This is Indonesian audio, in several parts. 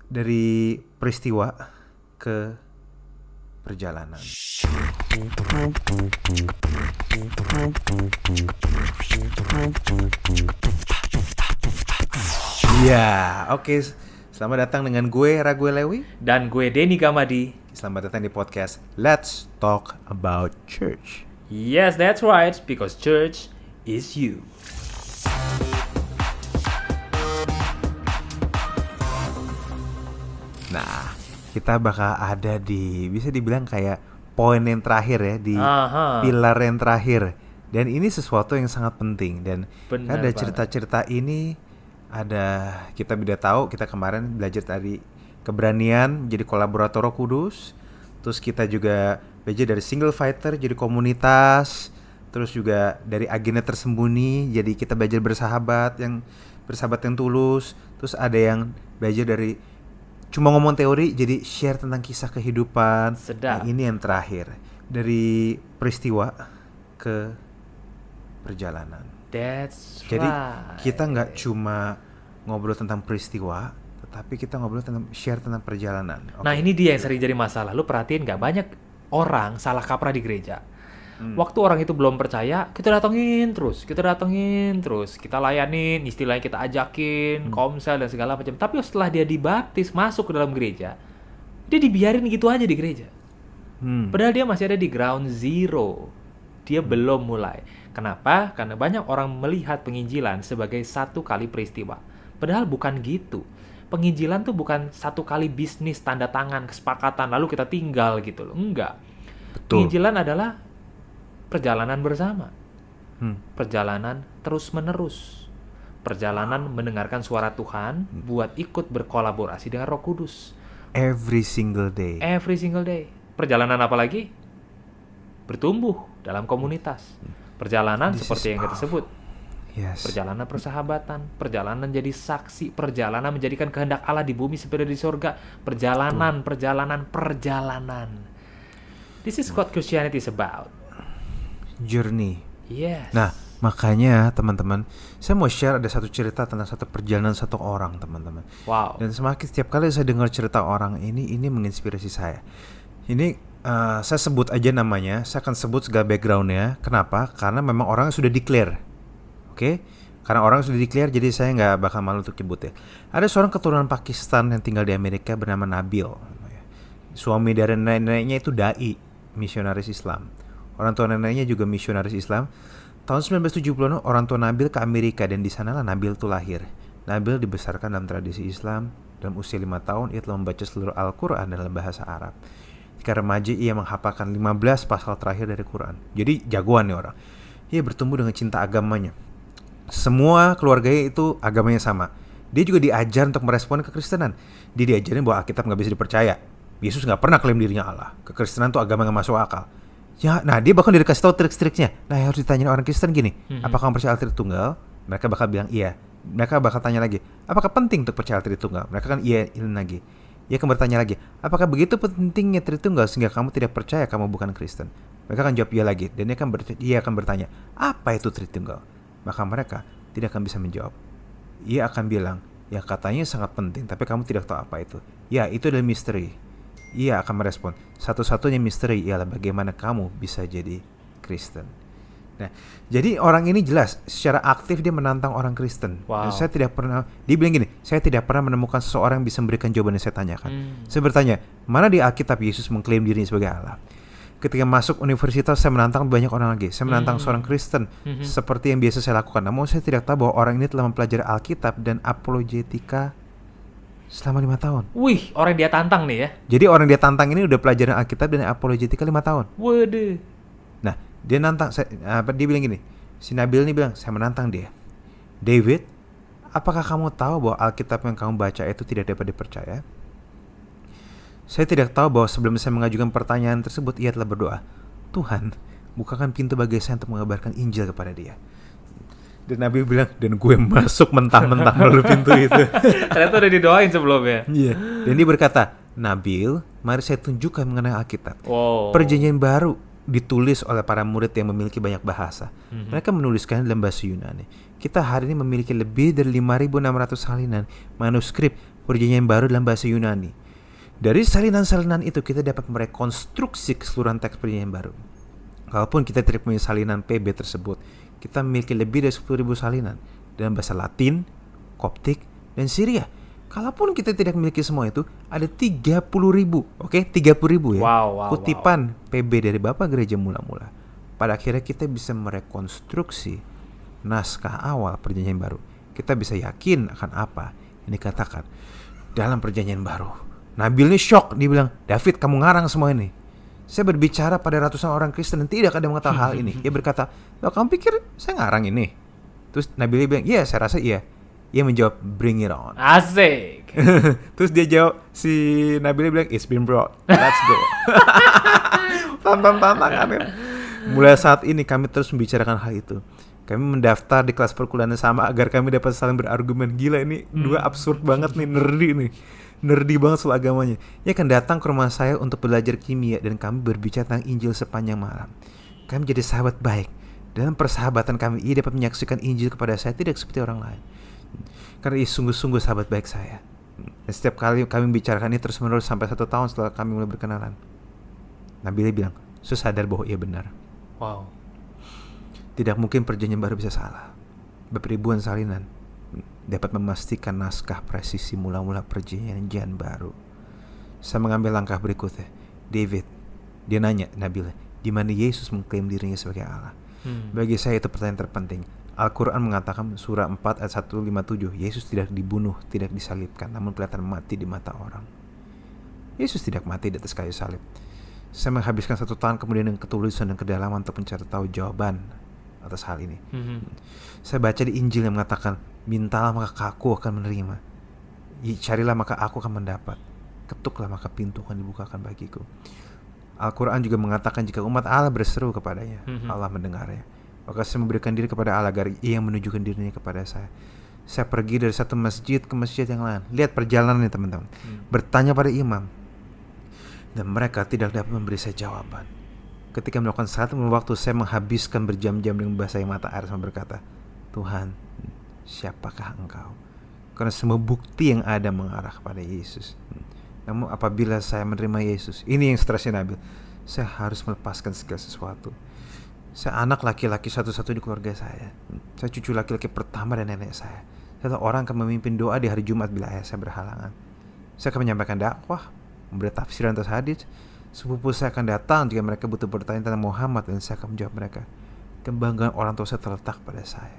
Dari peristiwa ke perjalanan. Ya, oke. Selamat datang dengan gue Raguel Lewi. Dan gue Denny Gamadi. Selamat datang di podcast Let's Talk About Church. Yes, that's right, because church is you. Nah, kita bakal ada di, bisa dibilang kayak poin yang terakhir ya, di pilar yang terakhir. Dan ini sesuatu yang sangat penting. Dan Benar ada banget. cerita-cerita ini, kita bisa tahu, kita kemarin belajar tadi keberanian menjadi kolaborator Roh Kudus. Terus kita juga belajar dari single fighter jadi komunitas. Terus juga dari agenda tersembunyi, jadi kita belajar bersahabat yang tulus. Terus ada yang belajar dari cuma ngomong teori jadi share tentang kisah kehidupan. Sedap. Nah, ini yang terakhir, dari peristiwa ke perjalanan. That's Jadi right. kita nggak cuma ngobrol tentang peristiwa, tetapi kita ngobrol tentang share tentang perjalanan. Nah, ini dia yang sering jadi masalah. Lu perhatiin gak, banyak orang salah kaprah di gereja. Waktu orang itu belum percaya, kita datengin terus, kita layanin, istilahnya kita ajakin, komsel dan segala macam. Tapi setelah dia dibaptis, masuk ke dalam gereja, dia dibiarin gitu aja di gereja. Padahal dia masih ada di ground zero. Dia belum mulai. Kenapa? Karena banyak orang melihat penginjilan sebagai satu kali peristiwa. Padahal bukan gitu. Penginjilan tuh bukan satu kali bisnis, tanda tangan, kesepakatan, lalu kita tinggal gitu loh. Enggak. Betul. Penginjilan adalah perjalanan bersama. Perjalanan terus-menerus. Perjalanan mendengarkan suara Tuhan, buat ikut berkolaborasi dengan Roh Kudus. Every single day. Every single day. Perjalanan apa lagi? Bertumbuh dalam komunitas. Perjalanan This seperti is yang kita sebut. Yes. Perjalanan persahabatan, perjalanan jadi saksi, perjalanan menjadikan kehendak Allah di bumi seperti di surga, perjalanan. This is what Christianity is about. Journey. Yes. Nah, makanya teman-teman, saya mau share ada satu cerita tentang satu perjalanan satu orang, teman-teman. Wow. Dan semakin setiap kali saya dengar cerita orang ini menginspirasi saya. Ini saya sebut aja namanya, saya akan sebut segala backgroundnya. Kenapa? Karena memang orangnya sudah declare. Oke? Karena orang sudah declare, jadi saya nggak bakal malu untuk nyebut ya. Ada seorang keturunan Pakistan yang tinggal di Amerika bernama Nabil. Suami dari neneknya itu dai, misionaris Islam. Orang tua neneknya juga misionaris Islam. Tahun 1970 orang tua Nabil ke Amerika dan di sanalah Nabil itu lahir. Nabil dibesarkan dalam tradisi Islam. Dalam usia 5 tahun ia telah membaca seluruh Al-Quran dalam bahasa Arab. Ketika remaja ia menghafalkan 15 pasal terakhir dari Quran. Jadi jagoan nih orang. Ia bertumbuh dengan cinta agamanya. Semua keluarganya itu agamanya sama. Dia juga diajar untuk merespon kekristenan. Dia diajarin bahwa Alkitab gak bisa dipercaya. Yesus gak pernah klaim dirinya Allah. Kekristenan itu agama gak masuk akal. Ya, nah dia bahkan dikasih tahu trik-triknya. Nah harus ditanyain orang Kristen gini, apakah kamu percaya Allah Tritunggal? Mereka bakal bilang iya. Mereka bakal tanya lagi, apakah penting untuk percaya Allah Tritunggal? Mereka kan iya lagi. Ia akan bertanya lagi, apakah begitu pentingnya Tritunggal sehingga kamu tidak percaya kamu bukan Kristen? Mereka akan jawab iya lagi. Dan ia akan bertanya, apa itu Tritunggal? Maka mereka tidak akan bisa menjawab. Ia akan bilang, ya katanya sangat penting, tapi kamu tidak tahu apa itu. Ya, itu adalah misteri. Ia akan merespon, satu-satunya misteri ialah bagaimana kamu bisa jadi Kristen. Nah, jadi orang ini jelas secara aktif dia menantang orang Kristen. Wow. Dan dia bilang gini, saya tidak pernah menemukan seseorang yang bisa memberikan jawaban yang saya tanyakan. Saya bertanya, mana di Alkitab Yesus mengklaim dirinya sebagai Allah? Ketika masuk universitas saya menantang banyak orang lagi. Saya menantang seorang Kristen seperti yang biasa saya lakukan. Namun saya tidak tahu bahwa orang ini telah mempelajari Alkitab dan apologetika selama 5 tahun. Wih, orang dia tantang nih ya. Jadi orang dia tantang ini udah pelajaran Alkitab dan apologetika 5 tahun. Waduh. Nah, dia nantang dia bilang gini. Si Nabil ini bilang, saya menantang dia. David, apakah kamu tahu bahwa Alkitab yang kamu baca itu tidak dapat dipercaya? Saya tidak tahu bahwa sebelum saya mengajukan pertanyaan tersebut, ia telah berdoa, Tuhan, bukakan pintu bagi saya untuk mengabarkan Injil kepada dia. Dan Nabi bilang, dan gue masuk mentah-mentah melalui pintu itu. Ternyata udah didoain sebelumnya. Iya. Dan dia berkata, Nabil, mari saya tunjukkan mengenai Alkitab. Wow. Perjanjian baru ditulis oleh para murid yang memiliki banyak bahasa. Mereka menuliskan dalam bahasa Yunani. Kita hari ini memiliki lebih dari 5.600 salinan manuskrip Perjanjian Baru dalam bahasa Yunani. Dari salinan-salinan itu kita dapat merekonstruksi keseluruhan teks Perjanjian Baru. Kalaupun kita tidak punya salinan PB tersebut, kita memiliki lebih dari 10.000 salinan dalam bahasa Latin, Koptik, dan Syria. Kalaupun kita tidak memiliki semua itu, ada 30.000, oke, 30.000 ya, kutipan PB dari Bapak Gereja mula-mula. Pada akhirnya kita bisa merekonstruksi naskah awal Perjanjian Baru. Kita bisa yakin akan apa yang dikatakan dalam Perjanjian Baru. Nabil ini shock, dia bilang, David kamu ngarang semua ini. Saya berbicara pada ratusan orang Kristen dan tidak ada yang mengetahui hal ini. Dia berkata, kamu pikir saya ngarang ini? Terus Nabil bilang, iya saya rasa iya. Ia menjawab, bring it on. Asik. Terus dia jawab, si Nabil bilang, it's been brought, let's go. Tantang-tantang. Mulai saat ini kami terus membicarakan hal itu. Kami mendaftar di kelas perkuliahan yang sama agar kami dapat saling berargumen. Gila ini dua absurd banget nih, nerdy banget soal agamanya. Ia akan datang ke rumah saya untuk belajar kimia dan kami berbicara tentang Injil sepanjang malam. Kami jadi sahabat baik. Dalam persahabatan kami, ia dapat menyaksikan Injil kepada saya tidak seperti orang lain. Karena ia sungguh-sungguh sahabat baik saya. Dan setiap kali kami membicarakan ini terus-menerus sampai 1 tahun setelah kami mulai berkenalan. Nabila bilang, saya sadar bahwa ia benar. Wow. Tidak mungkin Perjanjian Baru bisa salah. Beribuan salinan dapat memastikan naskah presisi mula-mula Perjanjian Baru. Saya mengambil langkah berikutnya. David, dia nanya Nabila, di mana Yesus mengklaim dirinya sebagai Allah. Bagi saya itu pertanyaan terpenting. Al-Quran mengatakan surah 4 ayat 157, Yesus tidak dibunuh, tidak disalibkan, namun kelihatan mati di mata orang. Yesus tidak mati di atas kayu salib. Saya menghabiskan 1 tahun kemudian dengan ketulusan dan kedalaman untuk mencari tahu jawaban atas hal ini. Saya baca di Injil yang mengatakan, mintalah maka aku akan menerima, carilah maka aku akan mendapat, ketuklah maka pintu akan dibukakan bagiku. Al-Quran juga mengatakan jika umat Allah berseru kepadanya, Allah mendengarnya. Maka saya memberikan diri kepada Allah agar ia menunjukkan dirinya kepada saya. Saya pergi dari satu masjid ke masjid yang lain. Lihat perjalanannya teman-teman. Bertanya pada imam. Dan mereka tidak dapat memberi saya jawaban. Ketika melakukan saat waktu, saya menghabiskan berjam-jam dengan membasahi mata air sama berkata, Tuhan, siapakah engkau? Karena semua bukti yang ada mengarah kepada Yesus. Namun apabila saya menerima Yesus, ini yang stresnya Nabil, saya harus melepaskan segala sesuatu. Saya anak laki-laki satu-satu di keluarga saya. Saya cucu laki-laki pertama dari nenek saya. Saya tahu orang akan memimpin doa di hari Jumat bila ayah saya berhalangan. Saya akan menyampaikan dakwah, memberi tafsiran atas hadis. Sepupu saya akan datang jika mereka butuh bertanya tentang Muhammad dan saya akan menjawab mereka. Kebanggaan orang tua saya terletak pada saya.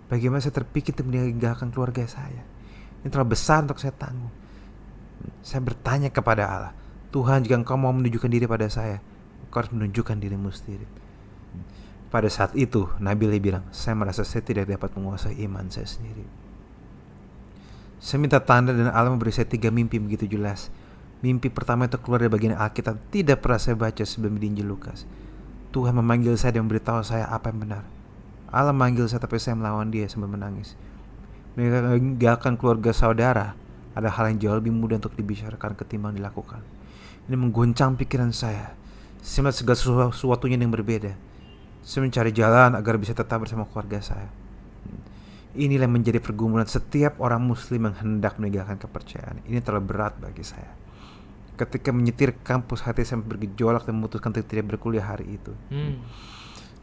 Bagaimana saya terpikir untuk meninggalkan keluarga saya? Ini terlalu besar untuk saya tanggung. Saya bertanya kepada Allah, Tuhan, jika Engkau mau menunjukkan diri pada saya, Engkau harus menunjukkan dirimu sendiri. Pada saat itu Nabila bilang, saya merasa saya tidak dapat menguasai iman saya sendiri. Saya minta tanda dan Allah memberi saya 3 mimpi begitu jelas. Mimpi pertama itu keluar dari bagian Alkitab tidak pernah saya baca sebelum di Injil Lukas. Tuhan memanggil saya dan memberitahu saya apa yang benar. Allah memanggil saya tapi saya melawan dia sambil menangis. Meninggalkan keluarga saudara ada hal yang jauh lebih mudah untuk dibicarakan ketimbang dilakukan. Ini mengguncang pikiran saya. Saya melihat segala sesuatunya yang berbeda. Saya mencari jalan agar bisa tetap bersama keluarga saya. Inilah yang menjadi pergumulan setiap orang muslim yang hendak meninggalkan kepercayaan. Ini terlalu berat bagi saya. Ketika menyetir kampus, hati saya bergejolak dan memutuskan untuk tidak berkuliah hari itu.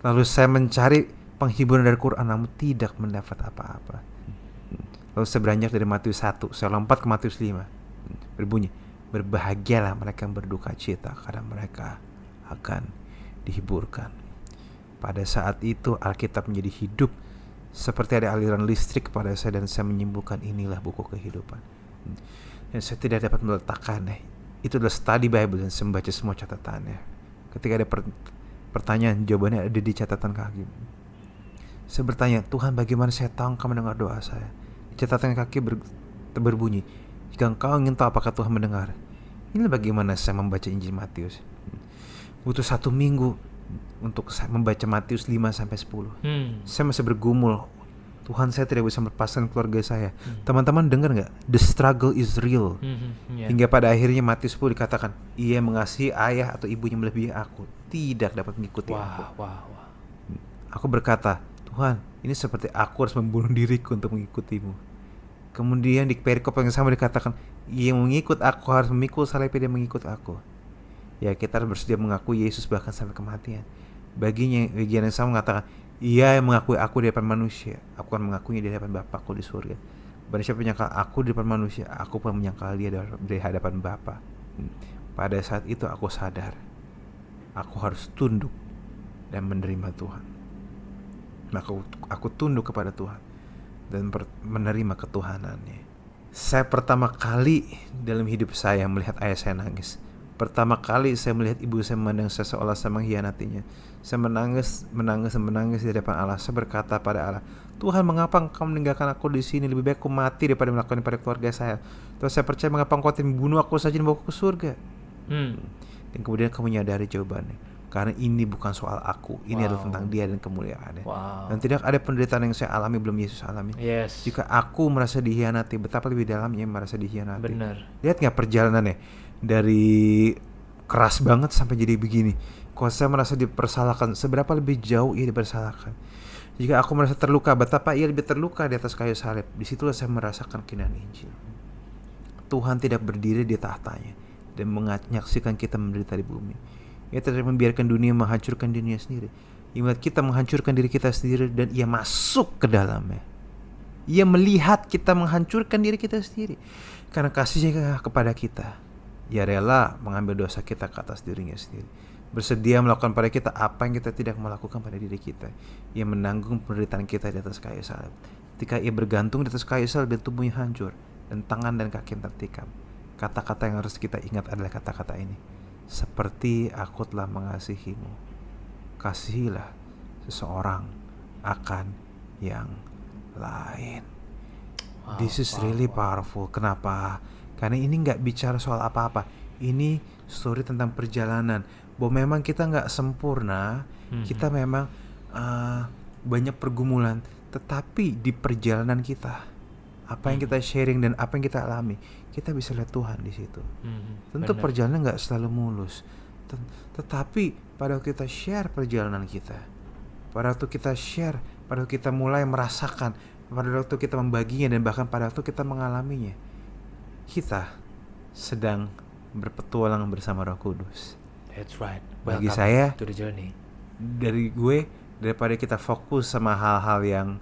Lalu saya mencari penghiburan dari Quran namun tidak mendapat apa-apa. Lalu saya beranjak dari Matius 1, saya lompat ke Matius 5. Berbunyi, berbahagialah mereka yang berduka cita karena mereka akan dihiburkan. Pada saat itu Alkitab menjadi hidup seperti ada aliran listrik kepada saya dan saya menyimpulkan inilah buku kehidupan. Dan saya tidak dapat meletakkannya. Itu adalah study Bible dan saya membaca semua catatannya. Ketika ada pertanyaan, jawabannya ada di catatan kaki. Saya bertanya, Tuhan, bagaimana saya tahu Engkau mendengar doa saya? Di catatan kaki berbunyi, jika Engkau ingin tahu apakah Tuhan mendengar, inilah bagaimana saya membaca Injil Matius. Butuh 1 minggu untuk membaca Matius 5-10. Saya masih bergumul, Tuhan, saya tidak bisa melepaskan keluarga saya. Teman-teman dengar gak? The struggle is real. Hingga pada akhirnya Matius 10 dikatakan, ia mengasihi ayah atau ibunya melebihi aku, tidak dapat mengikuti aku. Aku berkata, Tuhan, ini seperti aku harus membunuh diriku untuk mengikutimu. Kemudian di perikop yang sama dikatakan, yang mengikut aku harus memikul salibnya dan mengikut aku. Ya, kita harus bersedia mengakui Yesus bahkan sampai kematian. Baginya, bagian yang sama mengatakan, ia yang mengakui aku di depan manusia, aku akan mengakuinya di hadapan Bapakku di surga. Barang siapa menyangkal aku di depan manusia, aku pun menyangkal dia di hadapan Bapa. Pada saat itu aku sadar, aku harus tunduk dan menerima Tuhan. Maka aku tunduk kepada Tuhan dan menerima ketuhanannya. Saya pertama kali dalam hidup saya melihat ayah saya nangis. Pertama kali saya melihat ibu saya memandang saya seolah saya mengkhianatinya. Saya menangis di depan Allah. Saya berkata pada Allah, Tuhan, mengapa Engkau meninggalkan aku di sini? Lebih baik aku mati daripada melakukan pada keluarga saya. Terus saya percaya, mengapa Engkau tidak membunuh aku saja dan bawa aku ke surga? Dan kemudian kamu menyadari jawabannya. Karena ini bukan soal aku, ini adalah tentang dia dan kemuliaannya. Dan tidak ada penderitaan yang saya alami belum Yesus alami. Jika aku merasa dihianati, betapa lebih dalamnya merasa dihianati. Benar. Lihat gak perjalanannya, dari keras banget sampai jadi begini. Kalau saya merasa dipersalahkan, seberapa lebih jauh ia dipersalahkan. Jika aku merasa terluka, betapa ia lebih terluka di atas kayu salib. Disitulah saya merasakan kebenaran Injil. Tuhan tidak berdiri di tahtanya dan menyaksikan kita menderita di bumi. Ia tidak membiarkan dunia menghancurkan dirinya sendiri. Ia melihat kita menghancurkan diri kita sendiri dan ia masuk ke dalamnya. Ia melihat kita menghancurkan diri kita sendiri. Karena kasihnya kepada kita, ia rela mengambil dosa kita ke atas dirinya sendiri. Bersedia melakukan pada kita apa yang kita tidak melakukan pada diri kita. Ia menanggung penderitaan kita di atas kayu salib. Ketika ia bergantung di atas kayu salib dan tubuhnya hancur dan tangan dan kaki yang tertikam, kata-kata yang harus kita ingat adalah kata-kata ini. Seperti aku telah mengasihimu, kasihilah seseorang akan yang lain. This is really powerful. Kenapa? Karena ini gak bicara soal apa-apa. Ini story tentang perjalanan. Bahwa memang kita gak sempurna. Kita memang banyak pergumulan. Tetapi di perjalanan kita, apa yang kita sharing dan apa yang kita alami, kita bisa lihat Tuhan di situ. Tentu perjalanan nggak selalu mulus, tetapi pada waktu kita share perjalanan kita, pada waktu kita share, pada waktu kita mulai merasakan, pada waktu kita membaginya dan bahkan pada waktu kita mengalaminya, kita sedang berpetualang bersama Roh Kudus. That's right. Bagi saya, to the journey. Dari gue, daripada kita fokus sama hal-hal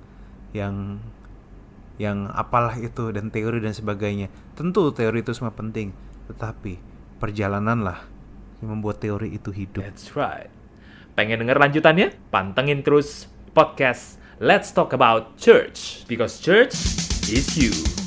yang apalah itu dan teori dan sebagainya. Tentu teori itu semua penting, tetapi perjalananlah yang membuat teori itu hidup. That's right. Pengen denger lanjutannya? Pantengin terus podcast Let's Talk About Church, because church is you.